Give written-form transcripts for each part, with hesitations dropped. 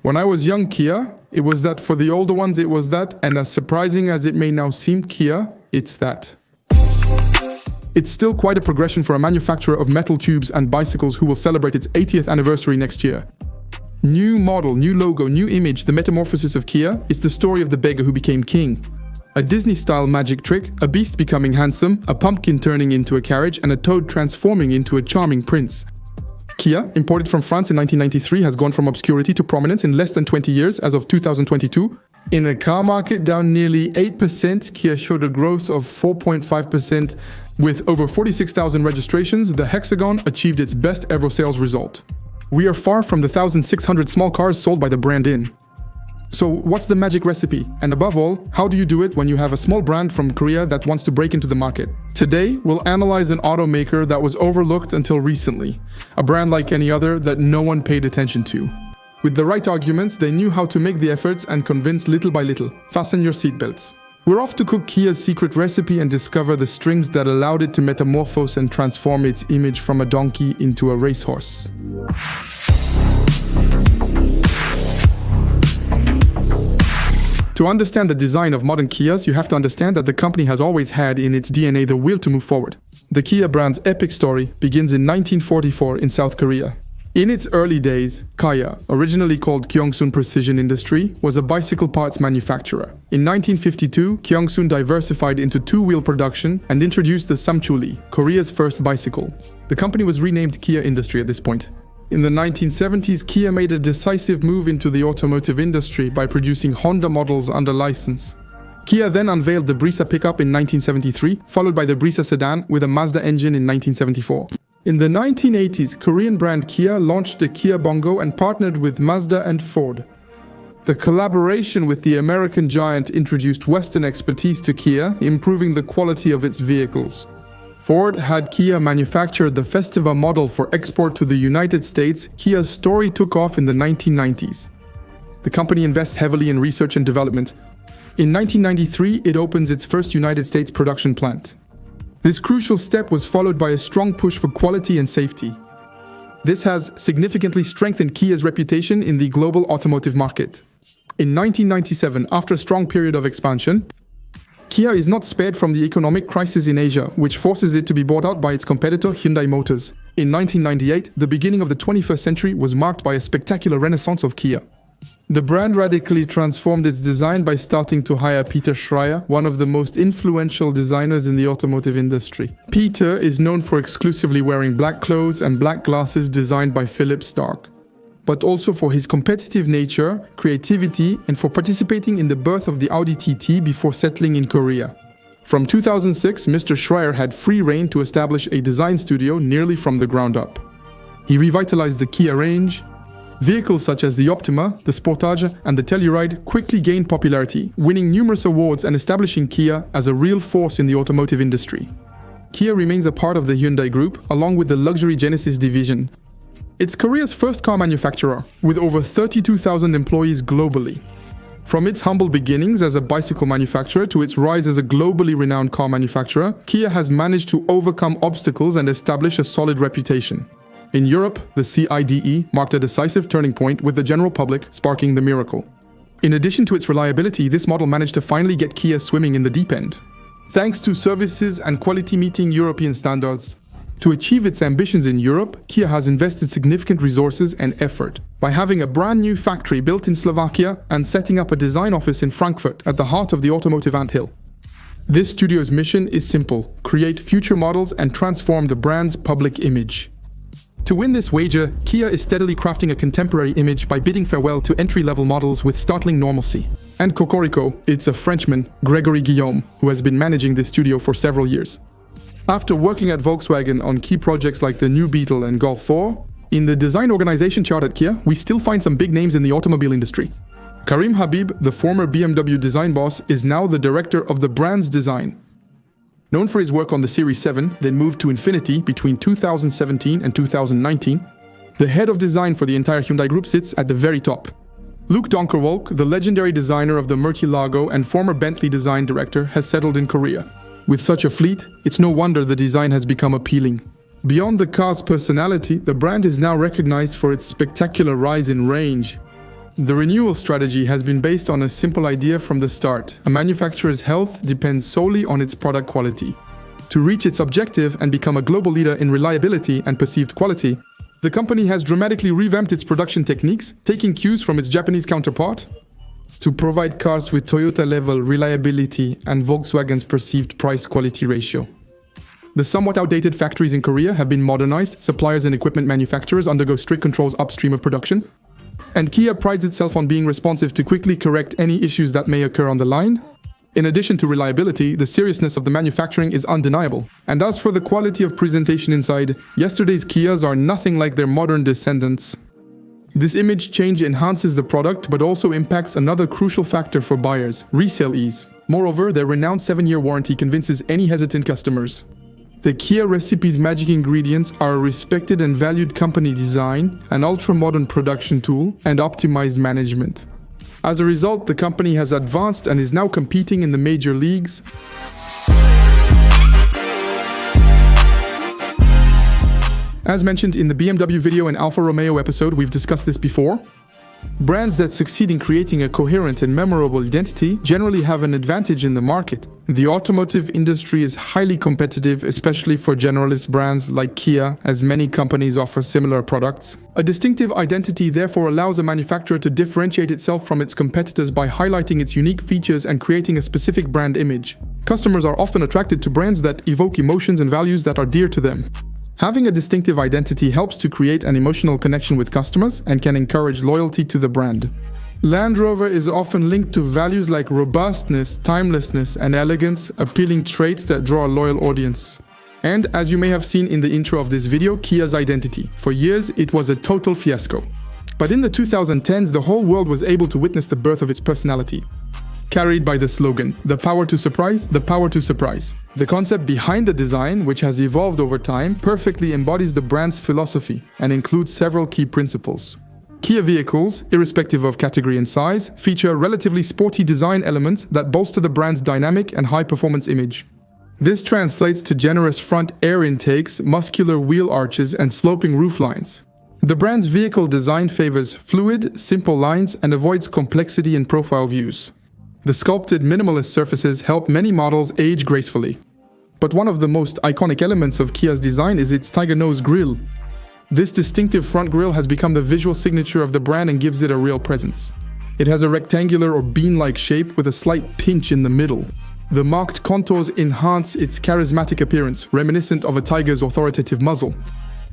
When I was young, Kia, it was that. For the older ones, it was that. And as surprising as it may now seem, Kia, it's that. It's still quite a progression for a manufacturer of metal tubes and bicycles who will celebrate its 80th anniversary next year. New model, new logo, new image, the metamorphosis of Kia is the story of the beggar who became king. A Disney-style magic trick, a beast becoming handsome, a pumpkin turning into a carriage, and a toad transforming into a charming prince. Kia, imported from France in 1993, has gone from obscurity to prominence in less than 20 years as of 2022. In a car market down nearly 8%, Kia showed a growth of 4.5%. With over 46,000 registrations, the Hexagon achieved its best ever sales result. We are far from the 1,600 small cars sold by the brand in. So what's the magic recipe? And above all, how do you do it when you have a small brand from Korea that wants to break into the market? Today, we'll analyze an automaker that was overlooked until recently. A brand like any other that no one paid attention to. With the right arguments, they knew how to make the efforts and convince little by little. Fasten your seatbelts. We're off to cook Kia's secret recipe and discover the strings that allowed it to metamorphose and transform its image from a donkey into a racehorse. To understand the design of modern Kias, you have to understand that the company has always had in its DNA the will to move forward. The Kia brand's epic story begins in 1944 in South Korea. In its early days, Kia, originally called Kyongsun Precision Industry, was a bicycle parts manufacturer. In 1952, Kyongsun diversified into two-wheel production and introduced the Samchuli, Korea's first bicycle. The company was renamed Kia Industry at this point. In the 1970s, Kia made a decisive move into the automotive industry by producing Honda models under license. Kia then unveiled the Brisa pickup in 1973, followed by the Brisa sedan with a Mazda engine in 1974. In the 1980s, Korean brand Kia launched the Kia Bongo and partnered with Mazda and Ford. The collaboration with the American giant introduced Western expertise to Kia, improving the quality of its vehicles. Ford had Kia manufacture the Festiva model for export to the United States. Kia's story took off in the 1990s. The company invests heavily in research and development. In 1993, it opens its first United States production plant. This crucial step was followed by a strong push for quality and safety. This has significantly strengthened Kia's reputation in the global automotive market. In 1997, after a strong period of expansion, Kia is not spared from the economic crisis in Asia, which forces it to be bought out by its competitor Hyundai Motors. In 1998, the beginning of the 21st century was marked by a spectacular renaissance of Kia. The brand radically transformed its design by starting to hire Peter Schreier, one of the most influential designers in the automotive industry. Peter is known for exclusively wearing black clothes and black glasses designed by Philip Stark, but also for his competitive nature, creativity, and for participating in the birth of the Audi TT before settling in Korea. From 2006, Mr. Schreier had free rein to establish a design studio nearly from the ground up. He revitalized the Kia range. Vehicles such as the Optima, the Sportage, and the Telluride quickly gained popularity, winning numerous awards and establishing Kia as a real force in the automotive industry. Kia remains a part of the Hyundai Group, along with the luxury Genesis division. It's Korea's first car manufacturer, with over 32,000 employees globally. From its humble beginnings as a bicycle manufacturer to its rise as a globally renowned car manufacturer, Kia has managed to overcome obstacles and establish a solid reputation. In Europe, the CIDE marked a decisive turning point with the general public, sparking the miracle. In addition to its reliability, this model managed to finally get Kia swimming in the deep end. Thanks to services and quality meeting European standards. To achieve its ambitions in Europe, Kia has invested significant resources and effort by having a brand new factory built in Slovakia and setting up a design office in Frankfurt at the heart of the automotive anthill. This studio's mission is simple: create future models and transform the brand's public image. To win this wager, Kia is steadily crafting a contemporary image by bidding farewell to entry-level models with startling normalcy. And Cocorico, it's a Frenchman, Gregory Guillaume, who has been managing this studio for several years. After working at Volkswagen on key projects like the new Beetle and Golf 4, in the design organization chart at Kia, we still find some big names in the automobile industry. Karim Habib, the former BMW design boss, is now the director of the brand's design. Known for his work on the Series 7, then moved to Infiniti between 2017 and 2019, the head of design for the entire Hyundai Group sits at the very top. Luc Donkerwolk, the legendary designer of the Murcielago and former Bentley design director, has settled in Korea. With such a fleet, it's no wonder the design has become appealing. Beyond the car's personality, the brand is now recognized for its spectacular rise in range. The renewal strategy has been based on a simple idea from the start. A manufacturer's health depends solely on its product quality. To reach its objective and become a global leader in reliability and perceived quality, the company has dramatically revamped its production techniques, taking cues from its Japanese counterpart, to provide cars with Toyota-level reliability and Volkswagen's perceived price-quality ratio. The somewhat outdated factories in Korea have been modernized, suppliers and equipment manufacturers undergo strict controls upstream of production, and Kia prides itself on being responsive to quickly correct any issues that may occur on the line. In addition to reliability, the seriousness of the manufacturing is undeniable. And as for the quality of presentation inside, yesterday's Kias are nothing like their modern descendants. This image change enhances the product, but also impacts another crucial factor for buyers: resale ease. Moreover, their renowned 7-year warranty convinces any hesitant customers. The Kia recipe's magic ingredients are a respected and valued company design, an ultra-modern production tool, and optimized management. As a result, the company has advanced and is now competing in the major leagues. As mentioned in the BMW video and Alfa Romeo episode, we've discussed this before. Brands that succeed in creating a coherent and memorable identity generally have an advantage in the market. The automotive industry is highly competitive, especially for generalist brands like Kia, as many companies offer similar products. A distinctive identity therefore allows a manufacturer to differentiate itself from its competitors by highlighting its unique features and creating a specific brand image. Customers are often attracted to brands that evoke emotions and values that are dear to them. Having a distinctive identity helps to create an emotional connection with customers and can encourage loyalty to the brand. Land Rover is often linked to values like robustness, timelessness, and elegance, appealing traits that draw a loyal audience. And as you may have seen in the intro of this video, Kia's identity. For years, it was a total fiasco. But in the 2010s, the whole world was able to witness the birth of its personality. Carried by the slogan, "The power to surprise, the power to surprise." The concept behind the design, which has evolved over time, perfectly embodies the brand's philosophy and includes several key principles. Kia vehicles, irrespective of category and size, feature relatively sporty design elements that bolster the brand's dynamic and high-performance image. This translates to generous front air intakes, muscular wheel arches, and sloping rooflines. The brand's vehicle design favors fluid, simple lines and avoids complexity in profile views. The sculpted minimalist surfaces help many models age gracefully. But one of the most iconic elements of Kia's design is its tiger nose grille. This distinctive front grille has become the visual signature of the brand and gives it a real presence. It has a rectangular or bean-like shape with a slight pinch in the middle. The marked contours enhance its charismatic appearance, reminiscent of a tiger's authoritative muzzle.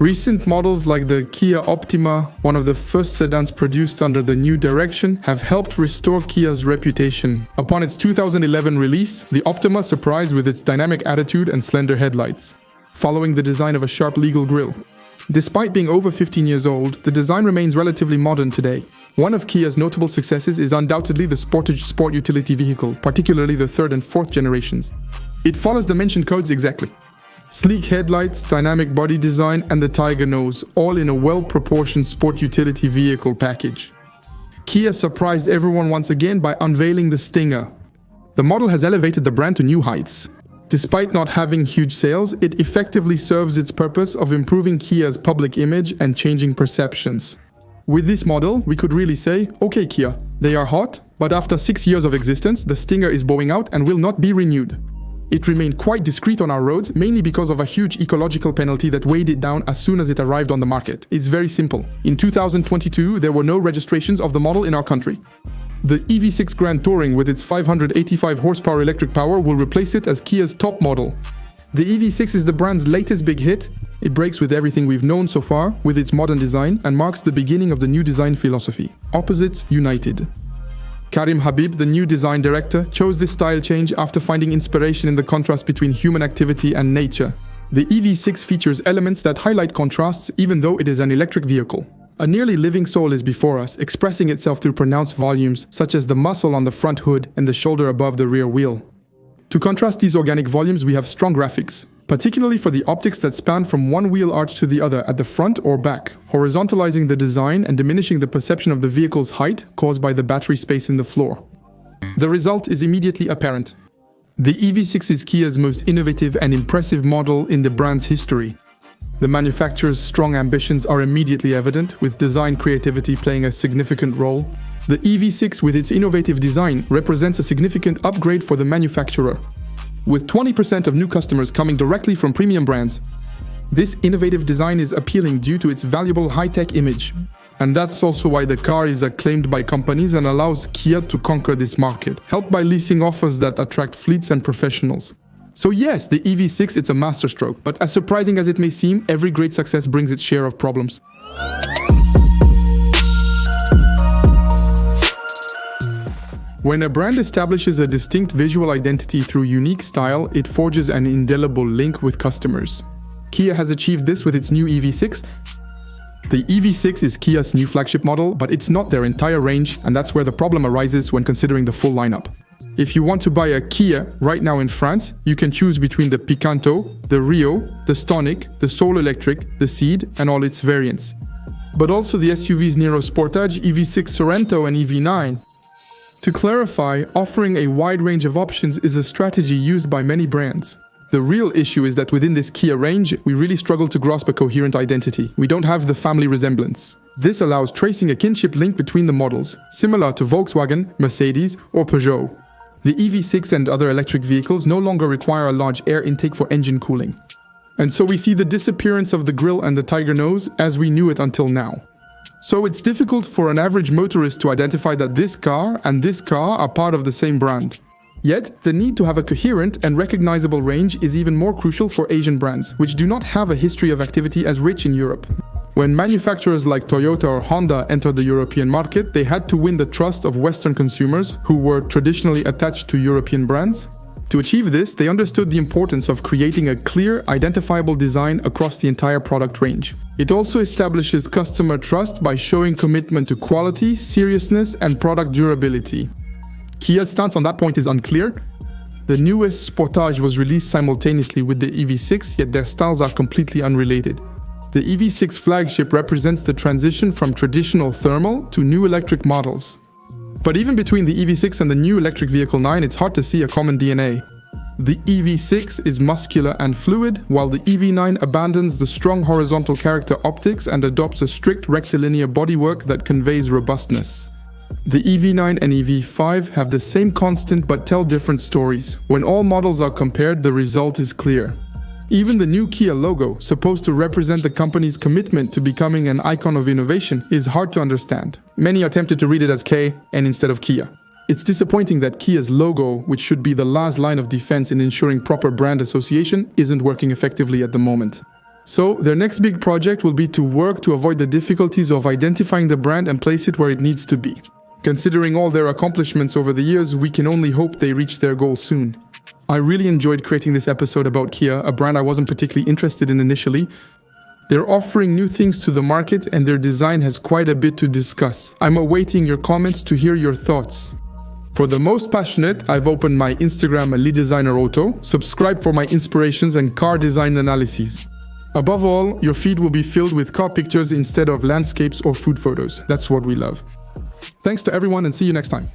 Recent models like the Kia Optima, one of the first sedans produced under the New Direction, have helped restore Kia's reputation. Upon its 2011 release, the Optima surprised with its dynamic attitude and slender headlights, following the design of a sharp legal grille. Despite being over 15 years old, the design remains relatively modern today. One of Kia's notable successes is undoubtedly the Sportage sport utility vehicle, particularly the 3rd and 4th generations. It follows the mentioned codes exactly. Sleek headlights, dynamic body design, and the tiger nose, all in a well-proportioned sport utility vehicle package. Kia surprised everyone once again by unveiling the Stinger. The model has elevated the brand to new heights. Despite not having huge sales, it effectively serves its purpose of improving Kia's public image and changing perceptions. With this model, we could really say, okay Kia, they are hot, but after 6 years of existence, the Stinger is bowing out and will not be renewed. It remained quite discreet on our roads, mainly because of a huge ecological penalty that weighed it down as soon as it arrived on the market. It's very simple. In 2022, there were no registrations of the model in our country. The EV6 Grand Touring with its 585 horsepower electric power will replace it as Kia's top model. The EV6 is the brand's latest big hit. It breaks with everything we've known so far with its modern design and marks the beginning of the new design philosophy. Opposites united. Karim Habib, the new design director, chose this style change after finding inspiration in the contrast between human activity and nature. The EV6 features elements that highlight contrasts even though it is an electric vehicle. A nearly living soul is before us, expressing itself through pronounced volumes such as the muscle on the front hood and the shoulder above the rear wheel. To contrast these organic volumes, we have strong graphics, particularly for the optics that span from one wheel arch to the other at the front or back, horizontalizing the design and diminishing the perception of the vehicle's height caused by the battery space in the floor. The result is immediately apparent. The EV6 is Kia's most innovative and impressive model in the brand's history. The manufacturer's strong ambitions are immediately evident, with design creativity playing a significant role. The EV6 with its innovative design represents a significant upgrade for the manufacturer. With 20% of new customers coming directly from premium brands, this innovative design is appealing due to its valuable high-tech image. And that's also why the car is acclaimed by companies and allows Kia to conquer this market, helped by leasing offers that attract fleets and professionals. So yes, the EV6 is a masterstroke, but as surprising as it may seem, every great success brings its share of problems. When a brand establishes a distinct visual identity through unique style, it forges an indelible link with customers. Kia has achieved this with its new EV6. The EV6 is Kia's new flagship model, but it's not their entire range, and that's where the problem arises when considering the full lineup. If you want to buy a Kia right now in France, you can choose between the Picanto, the Rio, the Stonic, the Soul Electric, the Ceed, and all its variants. But also the SUVs Niro Sportage, EV6 Sorento, and EV9. To clarify, offering a wide range of options is a strategy used by many brands. The real issue is that within this Kia range, we really struggle to grasp a coherent identity. We don't have the family resemblance. This allows tracing a kinship link between the models, similar to Volkswagen, Mercedes, or Peugeot. The EV6 and other electric vehicles no longer require a large air intake for engine cooling. And so we see the disappearance of the grille and the tiger nose as we knew it until now. So it's difficult for an average motorist to identify that this car and this car are part of the same brand. Yet, the need to have a coherent and recognizable range is even more crucial for Asian brands, which do not have a history of activity as rich in Europe. When manufacturers like Toyota or Honda entered the European market, they had to win the trust of Western consumers who were traditionally attached to European brands. To achieve this, they understood the importance of creating a clear, identifiable design across the entire product range. It also establishes customer trust by showing commitment to quality, seriousness, and product durability. Kia's stance on that point is unclear. The newest Sportage was released simultaneously with the EV6, yet their styles are completely unrelated. The EV6 flagship represents the transition from traditional thermal to new electric models. But even between the EV6 and the new electric vehicle 9, it's hard to see a common DNA. The EV6 is muscular and fluid, while the EV9 abandons the strong horizontal character optics and adopts a strict rectilinear bodywork that conveys robustness. The EV9 and EV5 have the same constant but tell different stories. When all models are compared, the result is clear. Even the new Kia logo, supposed to represent the company's commitment to becoming an icon of innovation, is hard to understand. Many are tempted to read it as K and instead of Kia. It's disappointing that Kia's logo, which should be the last line of defense in ensuring proper brand association, isn't working effectively at the moment. So, their next big project will be to work to avoid the difficulties of identifying the brand and place it where it needs to be. Considering all their accomplishments over the years, we can only hope they reach their goal soon. I really enjoyed creating this episode about Kia, a brand I wasn't particularly interested in initially. They're offering new things to the market and their design has quite a bit to discuss. I'm awaiting your comments to hear your thoughts. For the most passionate, I've opened my Instagram Lead Designer Auto. Subscribe for my inspirations and car design analyses. Above all, your feed will be filled with car pictures instead of landscapes or food photos. That's what we love. Thanks to everyone and see you next time.